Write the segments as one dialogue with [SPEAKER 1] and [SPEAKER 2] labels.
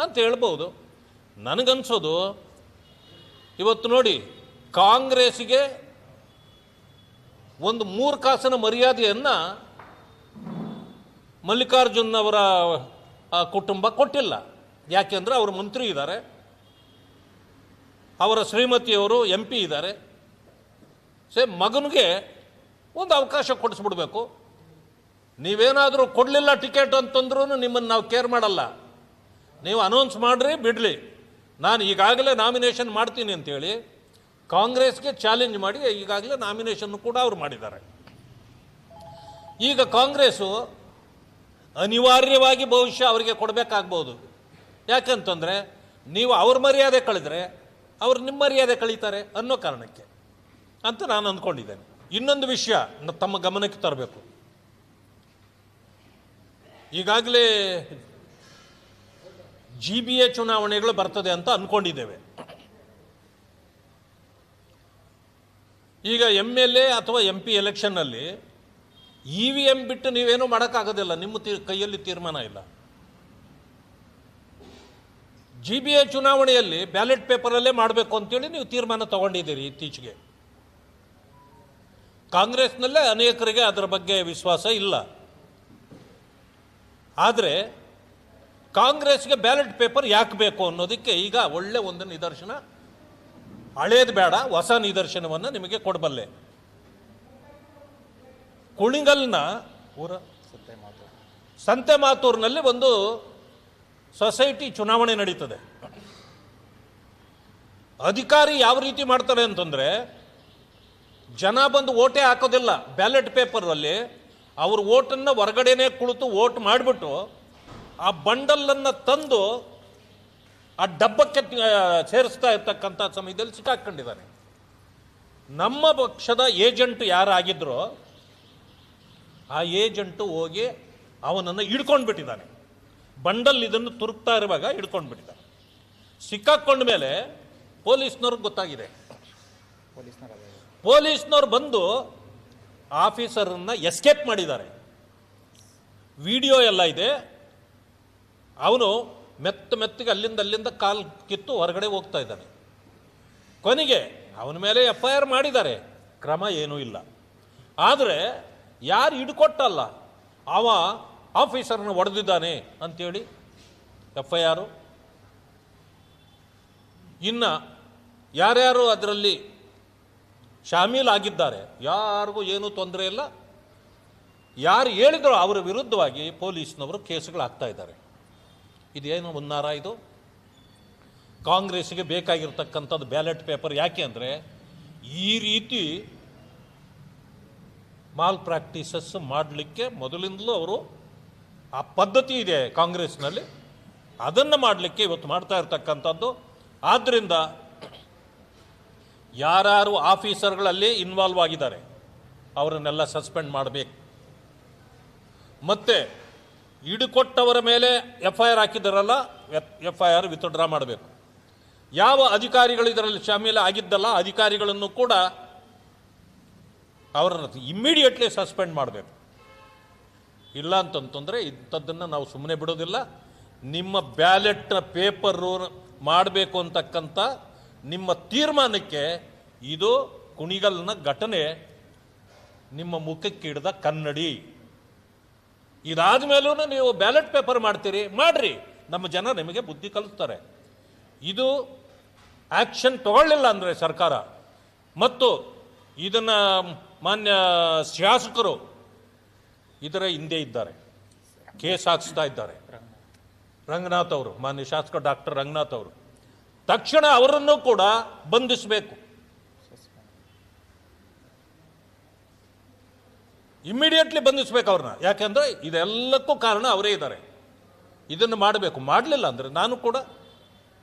[SPEAKER 1] ಅಂತ ಹೇಳ್ಬೋದು. ನನಗನ್ಸೋದು ಇವತ್ತು ನೋಡಿ, ಕಾಂಗ್ರೆಸ್ಸಿಗೆ ಒಂದು 3 ಕಾಸಿನ ಮರ್ಯಾದೆಯನ್ನು ಮಲ್ಲಿಕಾರ್ಜುನ್ ಅವರ ಕುಟುಂಬ ಕೊಟ್ಟಿಲ್ಲ. ಯಾಕೆಂದರೆ ಅವರು ಮಂತ್ರಿ ಇದ್ದಾರೆ, ಅವರ ಶ್ರೀಮತಿಯವರು MP ಇದ್ದಾರೆ. ಮಗನಿಗೆ ಒಂದು ಅವಕಾಶ ಕೊಡಿಸ್ಬಿಡ್ಬೇಕು. ನೀವೇನಾದರೂ ಕೊಡಲಿಲ್ಲ ಟಿಕೆಟ್ ಅಂತಂದ್ರೂ ನಿಮ್ಮನ್ನು ನಾವು ಕೇರ್ ಮಾಡಲ್ಲ. ನೀವು ಅನೌನ್ಸ್ ಮಾಡಿರಿ ಬಿಡಲಿ, ನಾನು ಈಗಾಗಲೇ ನಾಮಿನೇಷನ್ ಮಾಡ್ತೀನಿ ಅಂತೇಳಿ ಕಾಂಗ್ರೆಸ್ಗೆ ಚಾಲೆಂಜ್ ಮಾಡಿ ಈಗಾಗಲೇ ನಾಮಿನೇಷನ್ ಕೂಡ ಅವರು ಮಾಡಿದ್ದಾರೆ. ಈಗ ಕಾಂಗ್ರೆಸ್ಸು ಅನಿವಾರ್ಯವಾಗಿ ಬಹುಶಃ ಅವರಿಗೆ ಕೊಡಬೇಕಾಗ್ಬೋದು. ಯಾಕಂತಂದರೆ ನೀವು ಅವ್ರ ಮರ್ಯಾದೆ ಕಳೆದ್ರೆ ಅವರು ನಿಮ್ಮ ಮರ್ಯಾದೆ ಕಳೀತಾರೆ ಅನ್ನೋ ಕಾರಣಕ್ಕೆ ಅಂತ ನಾನು ಅಂದ್ಕೊಂಡಿದ್ದೇನೆ. ಇನ್ನೊಂದು ವಿಷಯ ತಮ್ಮ ಗಮನಕ್ಕೆ ತರಬೇಕು. ಈಗಾಗಲೇ GBA ಚುನಾವಣೆಗಳು ಬರ್ತದೆ ಅಂತ ಅಂದ್ಕೊಂಡಿದ್ದೇವೆ. ಈಗ MLA ಅಥವಾ MP ಎಲೆಕ್ಷನ್ನಲ್ಲಿ EVM ಬಿಟ್ಟು ನೀವೇನೂ ಮಾಡೋಕ್ಕಾಗೋದಿಲ್ಲ, ನಿಮ್ಮ ಕೈಯಲ್ಲಿ ತೀರ್ಮಾನ ಇಲ್ಲ. GBA ಚುನಾವಣೆಯಲ್ಲಿ ಬ್ಯಾಲೆಟ್ ಪೇಪರಲ್ಲೇ ಮಾಡಬೇಕು ಅಂತೇಳಿ ನೀವು ತೀರ್ಮಾನ ತಗೊಂಡಿದ್ದೀರಿ ಇತ್ತೀಚೆಗೆ. ಕಾಂಗ್ರೆಸ್ನಲ್ಲೇ ಅನೇಕರಿಗೆ ಅದರ ಬಗ್ಗೆ ವಿಶ್ವಾಸ ಇಲ್ಲ. ಆದರೆ ಕಾಂಗ್ರೆಸ್ಗೆ ಬ್ಯಾಲೆಟ್ ಪೇಪರ್ ಯಾಕೆ ಬೇಕು ಅನ್ನೋದಕ್ಕೆ ಈಗ ಒಳ್ಳೆ ಒಂದು ನಿದರ್ಶನ, ಹಳೇದು ಬೇಡ ಹೊಸ ನಿದರ್ಶನವನ್ನು ನಿಮಗೆ ಕೊಡಬಲ್ಲೆ. ಕುಣಿಗಲ್ನ ಊರ ಸಂತೆಮಾತೂರಿನಲ್ಲಿ ಒಂದು ಸೊಸೈಟಿ ಚುನಾವಣೆ ನಡೀತದೆ. ಅಧಿಕಾರಿ ಯಾವ ರೀತಿ ಮಾಡ್ತಾರೆ ಅಂತಂದರೆ, ಜನ ಬಂದು ಓಟೇ ಹಾಕೋದಿಲ್ಲ, ಬ್ಯಾಲೆಟ್ ಪೇಪರಲ್ಲಿ ಅವ್ರ ಓಟನ್ನು ಹೊರಗಡೆನೇ ಕುಳಿತು ಓಟ್ ಮಾಡಿಬಿಟ್ಟು ಆ ಬಂಡಲನ್ನು ತಂದು ಆ ಡಬ್ಬಕ್ಕೆ ಸೇರಿಸ್ತಾ ಇರ್ತಕ್ಕಂಥ ಸಮಯದಲ್ಲಿ ಸಿಕ್ಕಾಕೊಂಡಿದ್ದಾನೆ. ನಮ್ಮ ಪಕ್ಷದ ಏಜೆಂಟ್ ಯಾರಾಗಿದ್ರೋ ಆ ಏಜೆಂಟು ಹೋಗಿ ಅವನನ್ನು ಹಿಡ್ಕೊಂಡ್ಬಿಟ್ಟಿದ್ದಾನೆ. ಬಂಡಲ್ ಇದನ್ನು ತುರುಕ್ತಾ ಇರುವಾಗ ಹಿಡ್ಕೊಂಡ್ಬಿಟ್ಟಿದ್ದಾನೆ. ಸಿಕ್ಕಾಕೊಂಡ ಮೇಲೆ ಪೊಲೀಸ್ನವ್ರಿಗೆ ಗೊತ್ತಾಗಿದೆ. ಪೊಲೀಸ್ನವ್ರು ಬಂದು ಆಫೀಸರನ್ನು ಎಸ್ಕೇಪ್ ಮಾಡಿದ್ದಾರೆ. ವಿಡಿಯೋ ಎಲ್ಲ ಇದೆ. ಅವನು ಮೆತ್ತಗೆ ಅಲ್ಲಿಂದ ಕಾಲು ಕಿತ್ತು ಹೊರಗಡೆ ಹೋಗ್ತಾ ಇದ್ದಾನೆ. ಕೊನೆಗೆ ಅವನ ಮೇಲೆ FIR ಮಾಡಿದ್ದಾರೆ, ಕ್ರಮ ಏನೂ ಇಲ್ಲ. ಆದರೆ ಯಾರು ಹಿಡ್ಕೊಟ್ಟಲ್ಲ ಅವ ಆಫೀಸರ್ನ ಹೊಡೆದಿದ್ದಾನೆ ಅಂಥೇಳಿ FIR. ಇನ್ನು ಯಾರ್ಯಾರು ಅದರಲ್ಲಿ ಶಾಮೀಲಾಗಿದ್ದಾರೆ ಯಾರಿಗೂ ಏನೂ ತೊಂದರೆ ಇಲ್ಲ. ಯಾರು ಹೇಳಿದ್ರು ಅವರ ವಿರುದ್ಧವಾಗಿ ಪೊಲೀಸ್ನವರು ಕೇಸುಗಳಾಗ್ತಾ ಇದ್ದಾರೆ. ಇದೇನು ಮುನ್ನಾರ ಇದು? ಕಾಂಗ್ರೆಸ್ಸಿಗೆ ಬೇಕಾಗಿರ್ತಕ್ಕಂಥದ್ದು ಬ್ಯಾಲೆಟ್ ಪೇಪರ್. ಯಾಕೆ ಅಂದರೆ ಈ ರೀತಿ ಮಾಲ್ ಪ್ರಾಕ್ಟೀಸಸ್ ಮಾಡಲಿಕ್ಕೆ ಮೊದಲಿಂದಲೂ ಅವರು ಆ ಪದ್ಧತಿ ಇದೆ ಕಾಂಗ್ರೆಸ್ನಲ್ಲಿ, ಅದನ್ನು ಮಾಡಲಿಕ್ಕೆ ಇವತ್ತು ಮಾಡ್ತಾ ಇರ್ತಕ್ಕಂಥದ್ದು. ಆದ್ದರಿಂದ ಯಾರು ಆಫೀಸರ್ಗಳಲ್ಲಿ ಇನ್ವಾಲ್ವ್ ಆಗಿದ್ದಾರೆ ಅವರನ್ನೆಲ್ಲ ಸಸ್ಪೆಂಡ್ ಮಾಡಬೇಕು. ಮತ್ತು ಹಿಡುಕೊಟ್ಟವರ ಮೇಲೆ FIR ಹಾಕಿದ್ದಾರಲ್ಲ, FIR ವಿತ್ಡ್ರಾ ಮಾಡಬೇಕು. ಯಾವ ಅಧಿಕಾರಿಗಳು ಇದರಲ್ಲಿ ಶಾಮೀಲ ಆಗಿದ್ದಲ್ಲ ಅಧಿಕಾರಿಗಳನ್ನು ಕೂಡ ಅವರನ್ನು ಇಮ್ಮಿಡಿಯೇಟ್ಲಿ ಸಸ್ಪೆಂಡ್ ಮಾಡಬೇಕು. ಇಲ್ಲ ಅಂತಂತಂದರೆ ಇಂಥದ್ದನ್ನು ನಾವು ಸುಮ್ಮನೆ ಬಿಡೋದಿಲ್ಲ. ನಿಮ್ಮ ಬ್ಯಾಲೆಟ್ ಪೇಪರು ಮಾಡಬೇಕು ಅಂತಕ್ಕಂಥ ನಿಮ್ಮ ತೀರ್ಮಾನಕ್ಕೆ ಇದು ಕುಣಿಗಲ್ನ ಘಟನೆ ನಿಮ್ಮ ಮುಖಕ್ಕೆ ಹಿಡಿದ ಕನ್ನಡಿ. ಇದಾದ ಮೇಲೂ ನೀವು ಬ್ಯಾಲೆಟ್ ಪೇಪರ್ ಮಾಡ್ತೀರಿ, ಮಾಡ್ರಿ, ನಮ್ಮ ಜನ ನಿಮಗೆ ಬುದ್ಧಿ ಕಲಿಸ್ತಾರೆ. ಇದು ಆ್ಯಕ್ಷನ್ ತಗೊಳ್ಳಿಲ್ಲ ಅಂದರೆ ಸರ್ಕಾರ ಮತ್ತು ಇದನ್ನು ಮಾನ್ಯ ಶಾಸಕರು ಇದರ ಹಿಂದೆ ಇದ್ದಾರೆ, ಕೇಸ್ ಹಾಕಿಸ್ತಾ ಇದ್ದಾರೆ. ರಂಗನಾಥ್ ಅವರು, ಮಾನ್ಯ ಶಾಸಕ ಡಾಕ್ಟರ್ ರಂಗನಾಥ್ ಅವರು, ತಕ್ಷಣ ಅವರನ್ನು ಕೂಡ ಬಂಧಿಸಬೇಕು. ಇಮ್ಮಿಡಿಯೇಟ್ಲಿ ಬಂಧಿಸಬೇಕು ಅವ್ರನ್ನ. ಯಾಕೆಂದರೆ ಇದೆಲ್ಲಕ್ಕೂ ಕಾರಣ ಅವರೇ ಇದ್ದಾರೆ. ಇದನ್ನು ಮಾಡಬೇಕು. ಮಾಡಲಿಲ್ಲ ಅಂದರೆ ನಾನು ಕೂಡ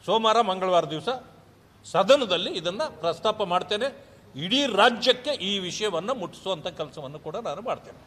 [SPEAKER 1] ಸೋಮವಾರ ಮಂಗಳವಾರ ದಿವಸ ಸದನದಲ್ಲಿ ಇದನ್ನು ಪ್ರಸ್ತಾಪ ಮಾಡ್ತೇನೆ. ಇಡೀ ರಾಜ್ಯಕ್ಕೆ ಈ ವಿಷಯವನ್ನು ಮುಟ್ಟಿಸುವಂಥ ಕೆಲಸವನ್ನು ಕೂಡ ನಾನು ಮಾಡ್ತೇನೆ.